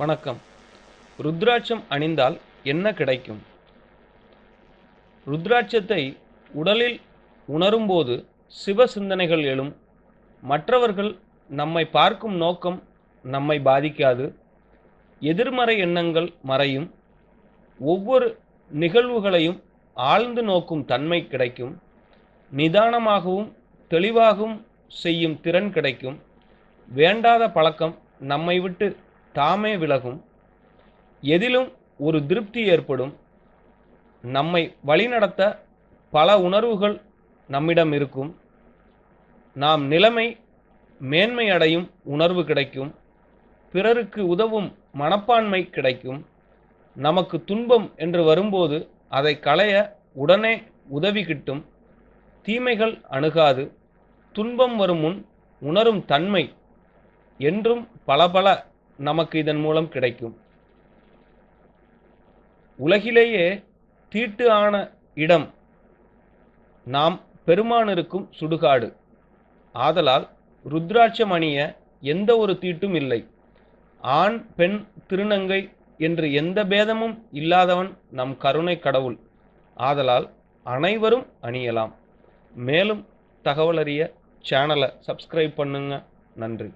வணக்கம். ருத்ராட்சம் அணிந்தால் என்ன கிடைக்கும்? ருத்ராட்சத்தை உடலில் உணரும்போது சிவ சிந்தனைகள் எழும். மற்றவர்கள் நம்மை பார்க்கும் நோக்கம் நம்மை பாதிக்காது. எதிர்மறை எண்ணங்கள் மறையும். ஒவ்வொரு நிகழ்வுகளையும் ஆழ்ந்து நோக்கும் தன்மை கிடைக்கும். நிதானமாகவும் தெளிவாகவும் செய்யும் திறன் கிடைக்கும். வேண்டாத பழக்கம் நம்மை விட்டு தாமே விலகும். எதிலும் ஒரு திருப்தி ஏற்படும். நம்மை வழிநடத்த பல உணர்வுகள் நம்மிடம் இருக்கும். நாம் நிலைமை மேன்மை அடையும் உணர்வு கிடைக்கும். பிறருக்கு உதவும் மனப்பான்மை கிடைக்கும். நமக்கு துன்பம் என்று வரும்போது அதை களைய உடனே உதவி கிட்டும். தீமைகள் அணுகாது. துன்பம் வரும் முன் உணரும் தன்மை என்றும் பல நமக்கு இதன் மூலம் கிடைக்கும். உலகிலேயே தீட்டு ஆன இடம் நாம் பெருமான் இருக்கும் சுடுகாடு. ஆதலால் ருத்ராட்சம் அணிய எந்த ஒரு தீட்டும் இல்லை. ஆண் பெண் திருநங்கை என்று எந்த பேதமும் இல்லாதவன் நம் கருணை கடவுள். ஆதலால் அனைவரும் அணியலாம். மேலும் தகவல் அறிய சேனலை சப்ஸ்கிரைப் பண்ணுங்க. நன்றி.